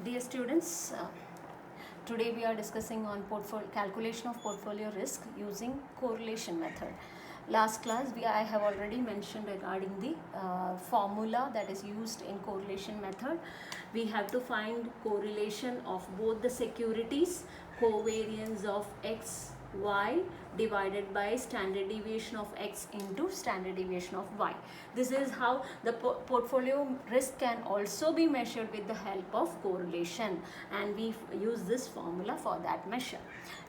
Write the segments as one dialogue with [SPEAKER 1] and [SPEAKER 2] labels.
[SPEAKER 1] Dear students, today we are discussing on calculation of portfolio risk using correlation method. Last class I have already mentioned regarding the formula that is used in correlation method. We have to find correlation of both the securities, covariance of x, y divided by standard deviation of x into standard deviation of y. This is how the portfolio risk can also be measured with the help of correlation, and we use this formula for that measure.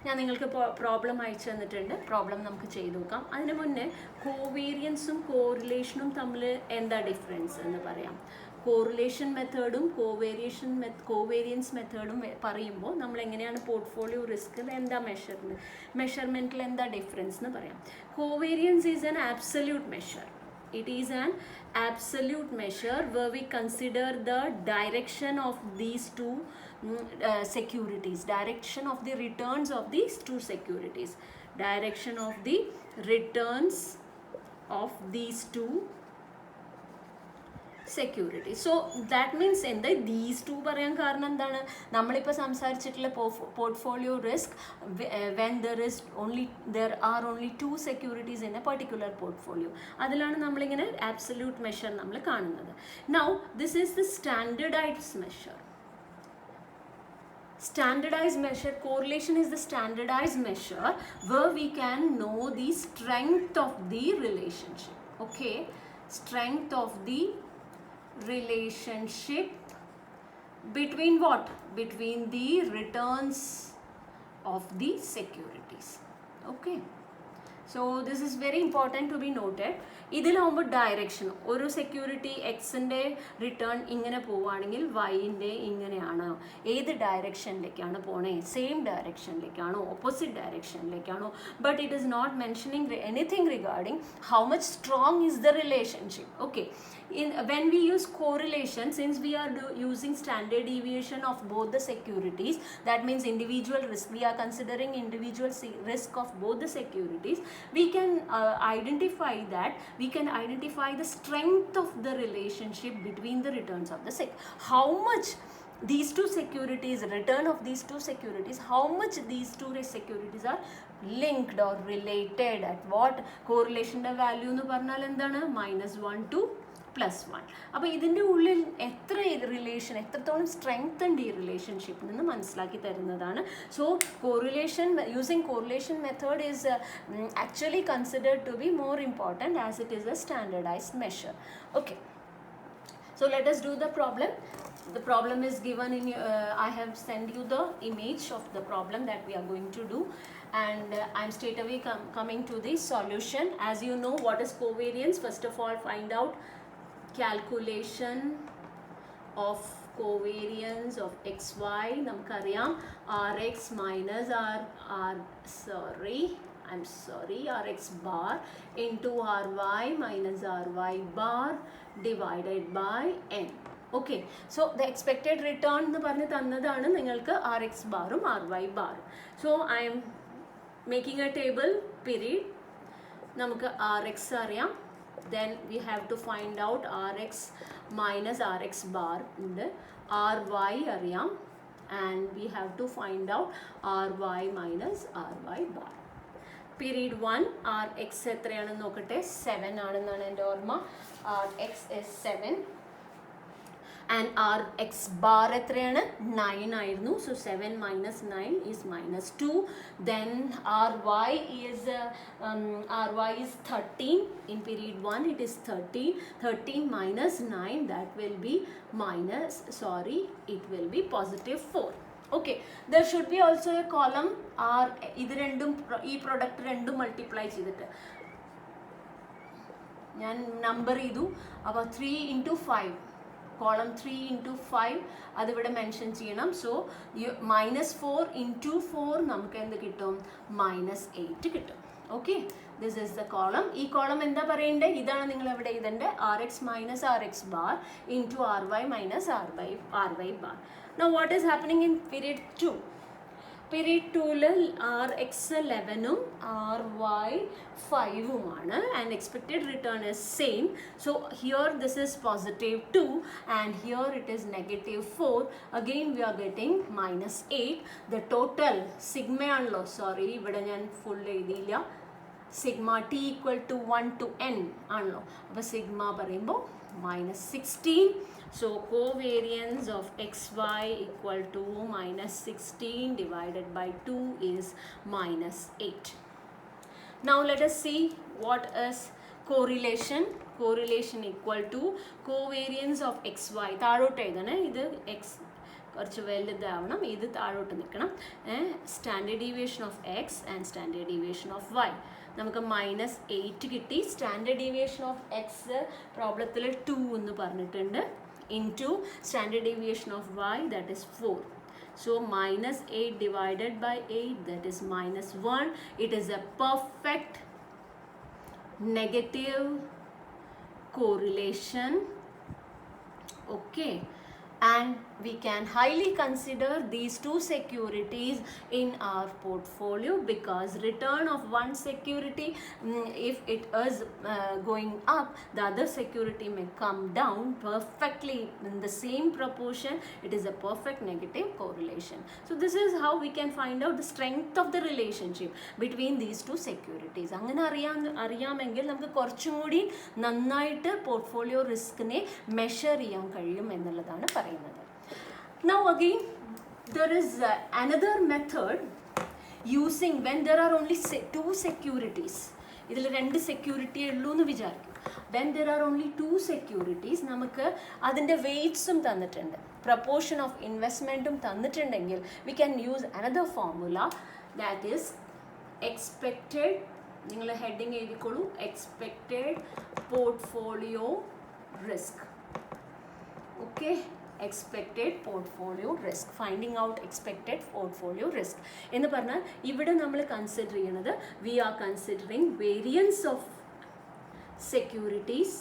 [SPEAKER 1] ഞാൻ നിങ്ങൾക്ക് problem അയച്ചു തന്നിട്ടുണ്ട്. Problem നമുക്ക് ചെയ്ത് നോക്കാം. അതിന് മുന്നേ കോവേരിയൻസും കോറിലേഷനും തമ്മിൽ എന്താ ഡിഫറൻസ് എന്ന് പറയാം. കോറിലേഷൻ മെത്തേഡും കോവേരിയൻസ് മെത്തേഡും പറയുമ്പോൾ നമ്മൾ എങ്ങനെയാണ് പോർട്ട്ഫോളിയോ റിസ്ക് എന്താ മെഷർമെൻറ്റിൽ എന്താ ഡിഫറൻസ് എന്ന് പറയാം. Covariance is an absolute measure. It is an absolute measure where we consider the direction of these two securities, direction of the returns of these two securities, direction of the returns of these two security. So that means എന്താ these two പറയാൻ കാരണം എന്താണ്, നമ്മളിപ്പോൾ സംസാരിച്ചിട്ടുള്ള portfolio risk when there are only two securities in a particular portfolio, അതിലാണ് നമ്മളിങ്ങനെ absolute measure നമ്മൾ കാണുന്നത്. Now this is the standardized measure. Standardized measure, correlation is the standardized measure where we can know the strength of the relationship. Okay, strength of the relationship between what? Between the returns of the securities. Okay, so this is very important to be noted. ഇതിലാവുമ്പോൾ direction, ഒരു security എക്സിൻ്റെ return ഇങ്ങനെ പോവുകയാണെങ്കിൽ വൈൻ്റെ ഇങ്ങനെയാണ്. ഏത് ഡയറക്ഷനിലേക്കാണ് പോണേ? സെയിം ഡയറക്ഷനിലേക്കാണോ, ഓപ്പോസിറ്റ് ഡയറക്ഷനിലേക്കാണോ? But it is not mentioning anything regarding how much strong is the relationship. Okay, when we use correlation, since we are using standard deviation of both the securities, that means individual risk, we are considering individual risk of both the securities, we can identify the strength of the relationship between the returns of the how much these two securities, return of these two securities, how much these two securities are linked or related at what? correlation value എന്ന് പറഞ്ഞാൽ എന്താണ്? -1 to +1. അപ്പോൾ ഇതിൻ്റെ ഉള്ളിൽ എത്ര relation, എത്രത്തോളം strength ഉണ്ട് ഈ റിലേഷൻഷിപ്പിൽ നിന്ന് മനസ്സിലാക്കി തരുന്നതാണ്. So correlation, using correlation method is actually considered to be more important as it is a standardised measure. Okay, so let us do the problem. The problem is given in I have sent you the image of the problem that we are going to do, and I'm straight away coming to the solution. As you know, what is covariance? First of all, find out calculation of covariance of xy. നമുക്കറിയാം rx minus rx bar into ry minus ry bar divided by n. Okay, so the expected return എന്ന് പറഞ്ഞ് തന്നതാണ് നിങ്ങൾക്ക് rx ബാറും ry ബാറും. So I am making a table. period, നമുക്ക് rx അറിയാം, then we have to find out rx minus rx bar ഉണ്ട്, ry അറിയാം, and we have to find out ry minus ry bar. period 1, rx എത്രയാണെന്ന് നോക്കട്ടെ. 7 ആണെന്നാണ് എൻ്റെ ഓർമ്മ. rx is 7 and rx bar എത്രയാണ്? 9 ആയിരുന്നു. So 7 minus 9 is -2. Then ry is 13. In period 1 it is 13. 13 minus 9, that will be it will be +4. Okay, there should be also a column r. ഇത് രണ്ടും ഈ പ്രൊഡക്റ്റ് രണ്ടും multiply ചെയ്തിട്ട് ഞാൻ number ചെയ്തു. അപ്പോൾ 3 into 5, column 3 into 5 അതിവിടെ mention ചെയ്യണം. സോ -4 into 4 നമുക്ക് എന്ത് കിട്ടും? -8 കിട്ടും. Okay, this is the column. ഈ കോളം എന്താ പറയേണ്ടത്? ഇതാണ് നിങ്ങൾ എവിടെ എഴുതേണ്ടത്? rx minus rx bar into ry minus ry bar. Now what is happening in period 2? period 2 RX 11 RY 5 and expected return is same. So here this is positive 2 and here it is negative 4. Again we are getting minus 8. The total sigma anlo, sorry ivide njan full ediyilla, sigma t equal to 1 to n anlo, appo sigma parayumbo minus 16. So covariance of xy equal to minus 16 divided by 2 is minus 8. Now let us see what is correlation. Correlation equal to covariance of xy. താഴോട്ട് എഴുതണേ, ഇത് x കുറച്ച് വലുതാവണം, ഇത് താഴോട്ട് നിൽക്കണം. Standard deviation of X and standard deviation of Y. നമുക്ക് minus 8 കിട്ടി. Standard deviation of X പ്രോബ്ലത്തിൽ 2 എന്ന് പറഞ്ഞിട്ടുണ്ട്, into standard deviation of y, that is 4. So minus 8 divided by 8, that is minus 1. It is a perfect negative correlation. Okay, and we can highly consider these two securities in our portfolio, because return of one security, if it is going up, the other security may come down perfectly in the same proportion. It is a perfect negative correlation. So this is how we can find out the strength of the relationship between these two securities. അങ്ങനെ അറിയാമെങ്കിൽ നമുക്ക് കുറച്ചും കൂടി നന്നായിട്ട് portfolio റിസ്കിനെ measure ചെയ്യാൻ കഴിയും എന്നുള്ളതാണ് പറയുന്നത്. Now again there is another method using when there are only two securities. ഇതിൽ 2 സെക്യൂരിറ്റി ഉള്ളൂ എന്ന് വിചാരിക്കും. When there are only 2 securities, നമുക്ക് അതിൻ്റെ വെയ്റ്റ്സും തന്നിട്ടുണ്ട്, പ്രപ്പോർഷൻ ഓഫ് ഇൻവെസ്റ്റ്മെൻറ്റും തന്നിട്ടുണ്ടെങ്കിൽ we can use another formula, that is expected, നിങ്ങൾ heading എഴുതിക്കോളൂ, expected portfolio risk. Okay, expected portfolio risk, finding out expected portfolio risk എന്ന് പറഞ്ഞാൽ ഇവിടെ നമ്മൾ കൺസിഡർ ചെയ്യുന്നത്, we are considering variance of securities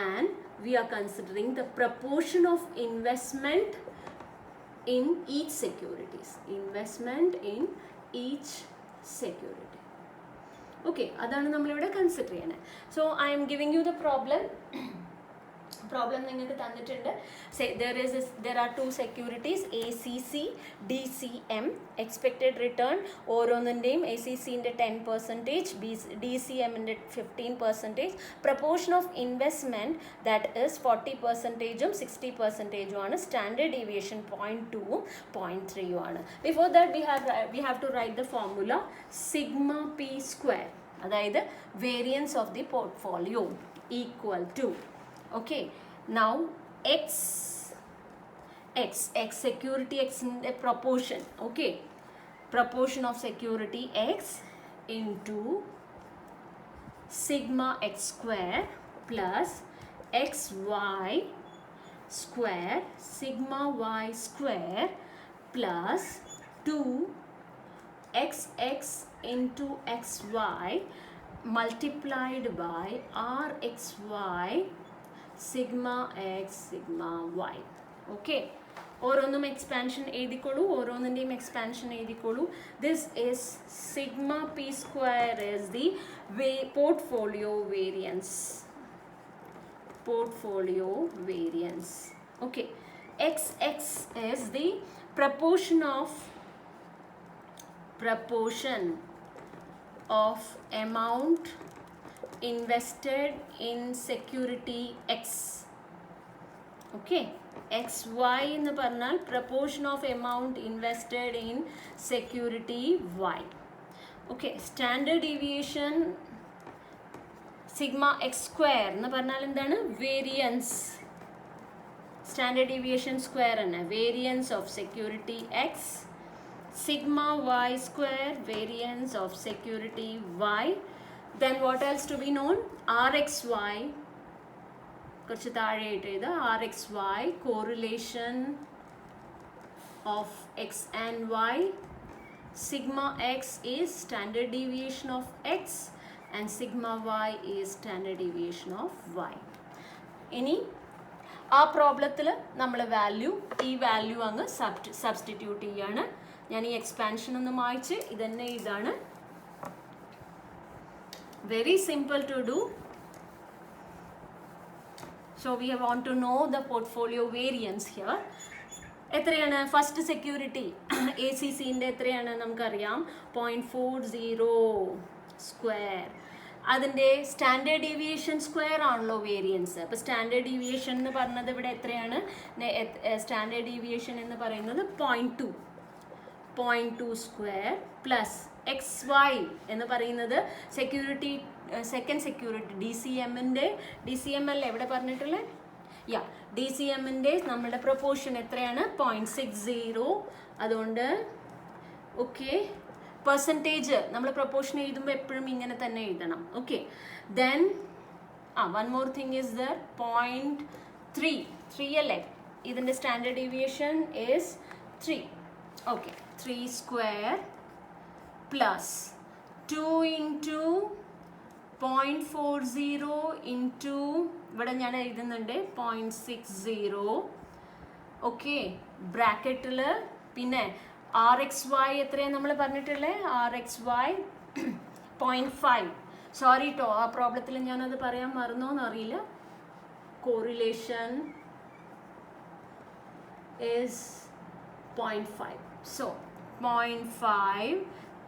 [SPEAKER 1] and we are considering the proportion of investment in each securities, investment in each security. Okay, അതാണ് നമ്മളിവിടെ consider ചെയ്യണേ. So I am giving you the problem. Problem നിങ്ങൾക്ക് തന്നിട്ടുണ്ട്. Say there are 2 securities, ACC, DCM. Expected return ഓരോന്നിൻ്റെയും ACCൻ്റെ 10%, DCMൻ്റെ 15%. Proportion of investment, that is 40%, 60% ആണ്. Standard deviation 0.2, 0.3 ആണ്. Before that we have to write the formula sigma p square, അതായത് variance of the portfolio equal to, okay, now x security x in a proportion, okay, proportion of security x into sigma x square plus xy square sigma y square plus 2xx into xy multiplied by rxy sigma x sigma y. Okay, ഓരോന്നും expansion എഴുതിക്കോളൂ, ഓരോന്നിൻ്റെയും expansion എഴുതിക്കോളൂ. This is sigma P square is the portfolio variance. Okay, xx is the proportion of amount invested in security x. Okay, xy എന്ന് പറഞ്ഞാൽ proportion of amount invested in security y. Okay, standard deviation sigma x square എന്ന് പറഞ്ഞാൽ എന്താണ്? Variance. Standard deviation square ആണ് variance of security X. sigma y square variance of security y. Then what else to be known? rxy, കുറച്ച് താഴെയായിട്ട് ഇത് rxy correlation of x and y. Sigma x is standard deviation of x and sigma y is standard deviation of y. Any ആ പ്രോബ്ലത്തിൽ നമ്മൾ ഈ value അങ്ങ് substitute ചെയ്യാണ്. ഞാൻ ഈ എക്സ്പാൻഷൻ ഒന്ന് മായ്ച്ച് ഇതന്നെ ഇതാണ്. Very simple to do. So we want to know the portfolio variance here. എത്രയാണ് ഫസ്റ്റ് സെക്യൂരിറ്റി ACCൻ്റെ എത്രയാണ് നമുക്കറിയാം 0.40 സ്ക്വയർ. അതിൻ്റെ സ്റ്റാൻഡേർഡ് ഡീവിയേഷൻ സ്ക്വയർ ആണല്ലോ വേരിയൻസ്. അപ്പോൾ സ്റ്റാൻഡേർഡ് ഡീവിയേഷൻ എന്ന് പറഞ്ഞത് ഇവിടെ എത്രയാണ്? സ്റ്റാൻഡേർഡ് ഡീവിയേഷൻ എന്ന് പറയുന്നത് 0.2 സ്ക്വയർ പ്ലസ് XY എന്ന് പറയുന്നത് സെക്യൂരിറ്റി സെക്കൻഡ് സെക്യൂരിറ്റി DCML എവിടെ പറഞ്ഞിട്ടുള്ളത്? DCMൻ്റെ നമ്മുടെ പ്രൊപ്പോർഷൻ എത്രയാണ്? 0.60. അതുകൊണ്ട് ഓക്കെ പെർസെൻറ്റേജ് നമ്മൾ പ്രൊപ്പോർഷൻ എഴുതുമ്പോൾ എപ്പോഴും ഇങ്ങനെ തന്നെ എഴുതണം. Okay then one more thing is there 0.3 അല്ലേ? ഇതിൻ്റെ standard deviation is 3. Okay 3 square plus 2 into 0.40 into ഇവിടെ ഞാൻ എഴുതുന്നുണ്ട് 0.60. ഓക്കെ ബ്രാക്കറ്റിൽ പിന്നെ RXY എത്രയാണ് നമ്മൾ പറഞ്ഞിട്ടുള്ളത്? RXY 0.5. സോറി കേട്ടോ, ആ പ്രോബ്ലത്തിൽ ഞാനത് പറയാൻ മറന്നോന്ന് അറിയില്ല. Correlation is 0.5. സോ 0.5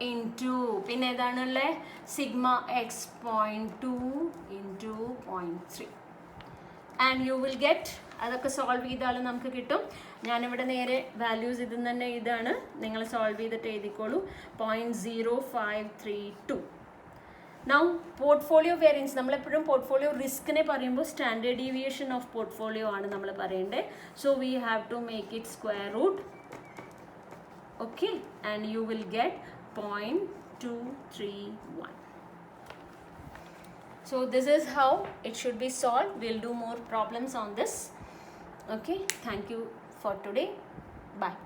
[SPEAKER 1] into പിന്നെ ഏതാണുള്ളത്? Sigma X 0.2 into 0.3 and you will get. അതൊക്കെ സോൾവ് ചെയ്താലും നമുക്ക് കിട്ടും. ഞാനിവിടെ നേരെ വാല്യൂസ് ഇതിൽ തന്നെ ഇതാണ്, നിങ്ങൾ സോൾവ് ചെയ്തിട്ട് എഴുതിക്കോളൂ. 0.0532. നൗ പോർട്ട്ഫോളിയോ വേരിയൻസ്, നമ്മളെപ്പോഴും പോർട്ട്ഫോളിയോ റിസ്കിനെ പറയുമ്പോൾ സ്റ്റാൻഡേർഡ് ഡീവിയേഷൻ ഓഫ് പോർട്ട്ഫോളിയോ ആണ് നമ്മൾ പറയേണ്ടത്. So we have to make it square root. Okay and you will get 0.231. So this is how it should be solved. We'll do more problems on this. Okay, thank you for today. Bye.